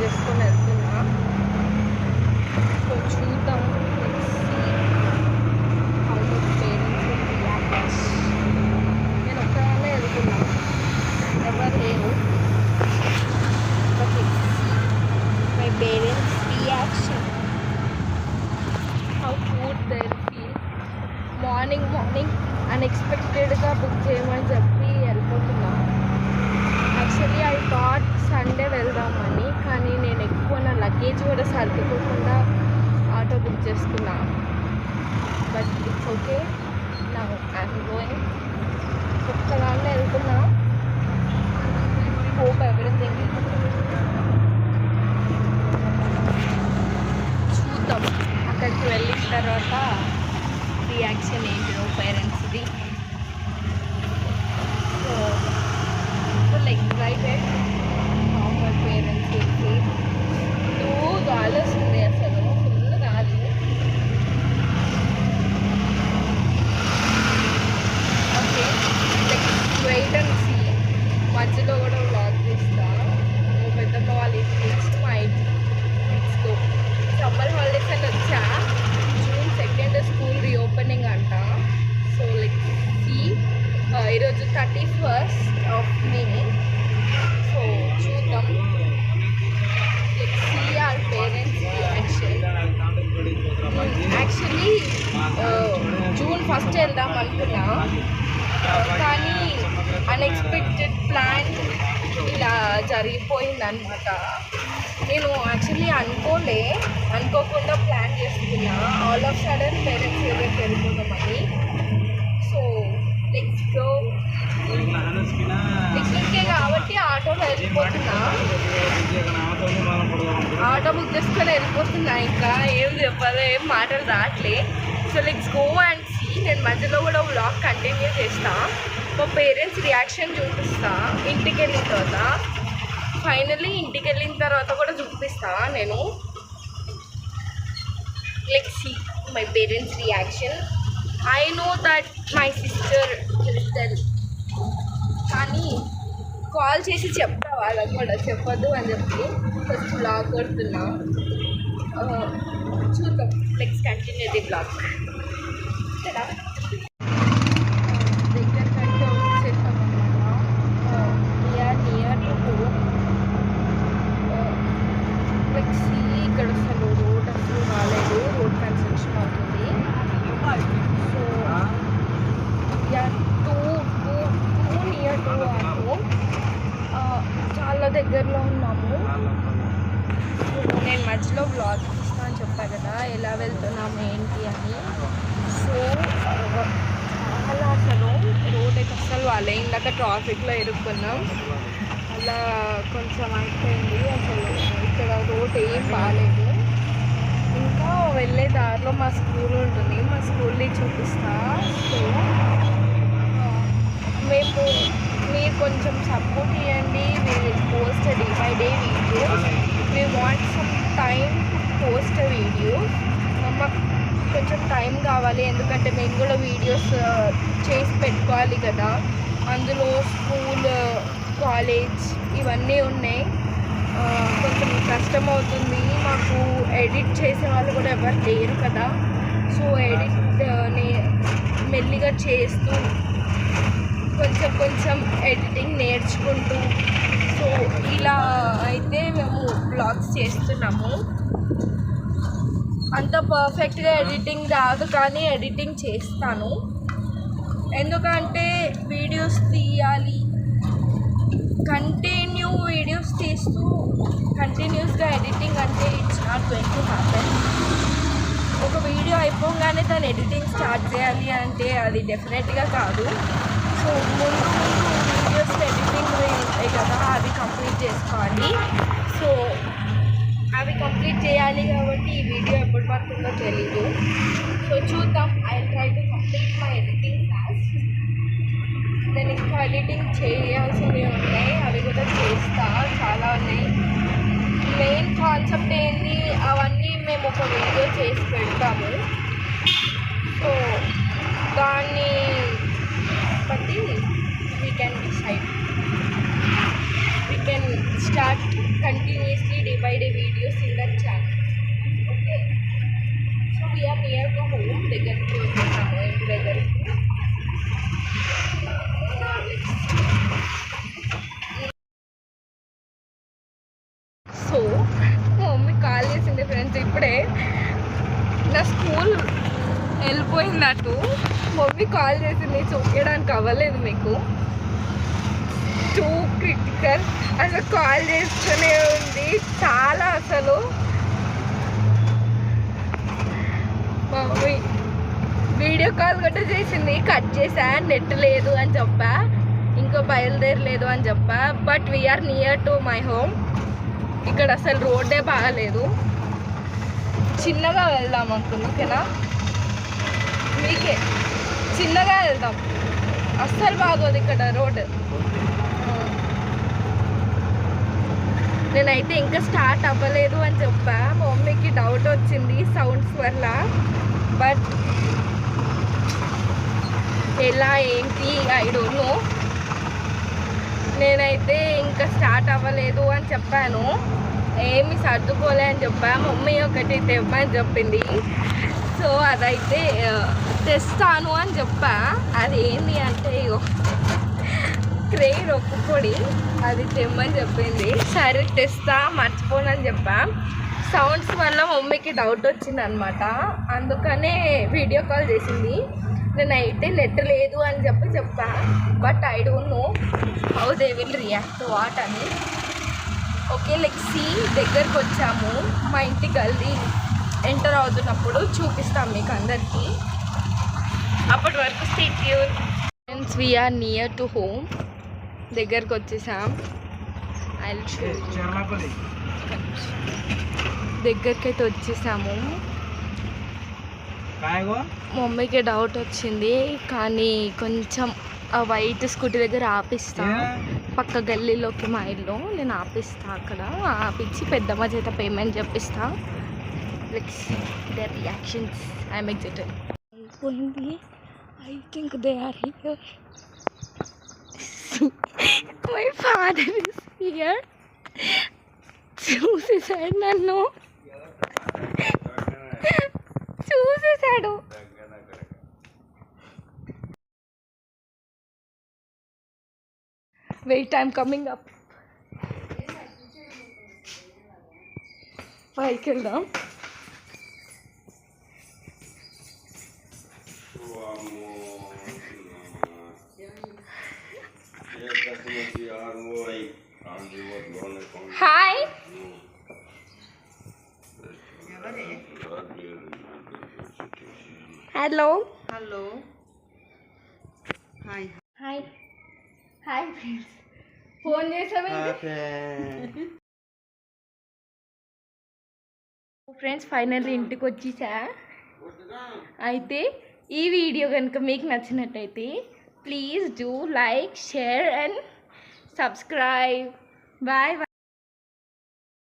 చేసుకొని వెళ్తున్నా. సో చూద్దాం నేను ఒక్కదాన్నే వెళ్తున్నా, ఎవరు లేరు. My parents reaction, how good they feel. Morning అన్ఎక్స్పెక్టెడ్గా బుక్ చేయమని చెప్పి వెళ్ళిపోతున్నా. యాక్చువల్లీ ఐ థాట్ సండే వెళ్దామని, కానీ నేను ఎక్కువ నా లగేజ్ కూడా సర్దుకోకుండా ఆటో బుక్ చేసుకున్నా. బట్ ఇట్స్ ఓకే, నా ఐఎమ్ గోయింగ్. ఒక్కదాన్నే వెళ్తున్నా. హోప్ ఎవ్రీథింగ్ చూద్దాం అక్కడికి వెళ్ళిన తర్వాత రియాక్షన్ ఏంటిదో పేరెంట్స్ది. So excited how my parents will feel. గాలి వస్తుంది, అసలు ఫుల్ గాలి. Okay, wait and see. మధ్యలో కూడా వ్లాగ్ తీస్తా. పెద్దమ్మ వాళ్ళ ఇంటికి మా ఇంటికి గో. సమ్మర్ హాలిడేస్ అని వచ్చా. June 2 స్కూల్ రీఓపెనింగ్ అంట. సో సీ, ఈరోజు 31st May. సో చూద్దాం. See our parents reaction. Actually June 1 వెళ్దాం అనుకున్నా, కానీ అన్ఎక్స్పెక్టెడ్ ప్లాన్ ఇలా జరిగిపోయిందనమాట. నేను యాక్చువల్లీ అనుకోకుండా ప్లాన్ చేసుకున్నా. ఆల్ ఆఫ్ సడన్ పేరెంట్స్ దగ్గరికి వెళ్ళిపోతామని. So let's go. పిక్నిక్కే కాబట్టి ఆటోలో వెళ్ళిపోతున్నా. ఆటో బుక్ చేసుకొని వెళ్ళిపోతున్నా. ఇంకా ఏం చెప్పాలో ఏం మాటలు రావట్లే. So let's go and see. నేను మధ్యలో కూడా వ్లాగ్ కంటిన్యూ చేస్తా. మా పేరెంట్స్ రియాక్షన్ చూపిస్తా ఇంటికి వెళ్ళిన తర్వాత. ఫైనల్లీ ఇంటికి వెళ్ళిన తర్వాత కూడా చూపిస్తా నేను. Let's see my parents reaction. I know that my sister will tell, కానీ కాల్ చేసి చెప్తా వాళ్ళకి కూడా, చెప్పొద్దు అని చెప్పి ఫస్ట్ బ్లాగ్ కొడుతున్నా. చూద్దాం, లెట్స్ కంటిన్యూ ది బ్లాగ్. దగ్గరకంటే వచ్చేసాం అన్నమాట. Near to home. Let's see. ఇక్కడ అసలు రోడ్ అసలు రాలేదు, రోడ్ కన్స్ట్రక్షన్ అవుతుంది. So near to our home. చాలా దగ్గరలో ఉన్నాము. సో నేను మధ్యలో బ్లాగ్ తీస్తాను అని చెప్పా కదా, ఎలా వెళ్తున్నాము ఏంటి అని. సో చాలా అసలు రోడ్ అయితే అసలు వాళ్ళే ఇందాక ట్రాఫిక్లో ఇరుక్కున్నాం. అలా కొంచెం అయిపోయింది. అసలు ఇక్కడ రోడ్ ఏం బాగాలేదు. ఇంకా వెళ్ళే దారిలో మా స్కూల్ ఉంటుంది, మా స్కూల్ని చూపిస్తా. సో మీరు కొంచెం సపోర్ట్ చేయండి. We will post day by day videos. We want some time to post videos. మాకు కొంచెం టైం కావాలి, ఎందుకంటే మేము కూడా వీడియోస్ చేసి పెట్టుకోవాలి కదా. అందులో స్కూల్, కాలేజ్ ఇవన్నీ ఉన్నాయి. కొంచెం కష్టం అవుతుంది మాకు. ఎడిట్ చేసే వాళ్ళు కూడా ఎవరు లేరు కదా. సో ఎడిట్ మెల్లిగా చేస్తూ కొంచెం ఎడిటింగ్ నేర్చుకుంటూ, సో ఇలా అయితే మేము బ్లాగ్స్ చేస్తున్నాము. అంత పర్ఫెక్ట్గా ఎడిటింగ్ రాదు, కానీ ఎడిటింగ్ చేస్తాను. ఎందుకంటే వీడియోస్ తీయాలి, కంటిన్యూ వీడియోస్ తీస్తూ కంటిన్యూస్గా ఎడిటింగ్ అంటే it's not going to happen. ఒక వీడియో అయిపోగానే దాన్ని ఎడిటింగ్ స్టార్ట్ చేయాలి అంటే అది డెఫినెట్గా కాదు. సో ముందు వీడియోస్ ఎడిటింగ్ ఉంటాయి కదా, అవి కంప్లీట్ చేసుకోవాలి. సో అవి కంప్లీట్ చేయాలి కాబట్టి ఈ వీడియో ఎప్పుడు పడుతుందో తెలీదు. సో చూద్దాం. I try to complete my editing task. నేను ఇంకా ఎడిటింగ్ చేయాల్సినవి ఉన్నాయి, అవి కూడా చేస్తా. చాలా ఉన్నాయి. మెయిన్ కాన్సెప్ట్ ఏంటి అవన్నీ మేము ఒక వీడియో చేసి పెడతాము. సో దాన్ని బట్టి we can start continuously day by day videos in that channel. Okay. So we are near to home. దగ్గరికి వచ్చేసాము ఇంటి దగ్గరికి. సో మా మమ్మీ కాల్ చేసింది ఫ్రెండ్స్ ఇప్పుడే. నా స్కూల్ వెళ్ళిపోయిందట్టు మమ్మీ కాల్ చేసింది, చూపించడానికి అవ్వలేదు మీకు. టూ క్రిటికల్, అసలు కాల్ చేస్తూనే ఉంది చాలా. అసలు మమ్మీ వీడియో కాల్ కూడా చేసింది, కట్ చేసా, నెట్ లేదు అని చెప్పా, ఇంకో బయలుదేరలేదు అని చెప్పా. But we are near to my home. ఇక్కడ అసలు రోడ్డే బాగాలేదు, చిన్నగా వెళ్దాం అనుకున్నా. ఓకేనా, మీకే చిన్నగా వెళ్దాం, అస్సలు బాగోదు ఇక్కడ రోడ్. నేనైతే ఇంకా స్టార్ట్ అవ్వలేదు అని చెప్పా. మా మమ్మీకి డౌట్ వచ్చింది సౌండ్స్ వల్ల. బట్ ఎలా ఏంటి ఐ డోంట్ నో. నేనైతే ఇంకా స్టార్ట్ అవ్వలేదు అని చెప్పాను, ఏమి సర్దుకోలే అని చెప్పా. మమ్మీ ఒకటి తెమ్మని చెప్పింది, సో అదైతే తెస్తాను అని చెప్పా. అది ఏంటి అంటే క్రెయిన్ ఒప్పుకొడి, అది తెమ్మని చెప్పింది. సరే తెస్తా, మర్చిపోనని చెప్పా. సౌండ్స్ వల్ల మమ్మీకి డౌట్ వచ్చింది అనమాట, అందుకనే వీడియో కాల్ చేసింది. నేనైతే నెట్ లేదు అని చెప్పా. But I don't know how they will react what అని. Okay, let's see. దగ్గరకు వచ్చాము, మా ఇంటి గల్లీ ఎంటర్ అవుతున్నప్పుడు చూపిస్తాం మీకు అందరికీ. అప్పటి వరకు stay tune. Friends, we are near to home. దగ్గరకు వచ్చేసాం. దగ్గరికి అయితే వచ్చేసాము. మమ్మీకి డౌట్ వచ్చింది, కానీ కొంచెం ఆ వైట్ స్కూటీ దగ్గర ఆపిస్తా. పక్క గల్లీలోకి మా ఇల్లు, నేను ఆపిస్తా. అక్కడ ఆపించి పెద్దమ్మ చేత పేమెంట్ చెప్పిస్తా. Let's the reactions. I'm excited. అయిపోయింది. I think they are here. My father is here. చూసేసాడు నన్ను, చూసేసాడు. Wait, I'm coming up. పైకి వెళ్దాం. Hi. Hello hello. Hi hi hi friends. Phone చేసావేంటి ఫ్రెండ్స్? ఫైనల్లీ ఇంటికి వచ్చేసా. అయితే ఈ వీడియో కనుక మీకు నచ్చినట్టయితే please do like, share and subscribe. Bye.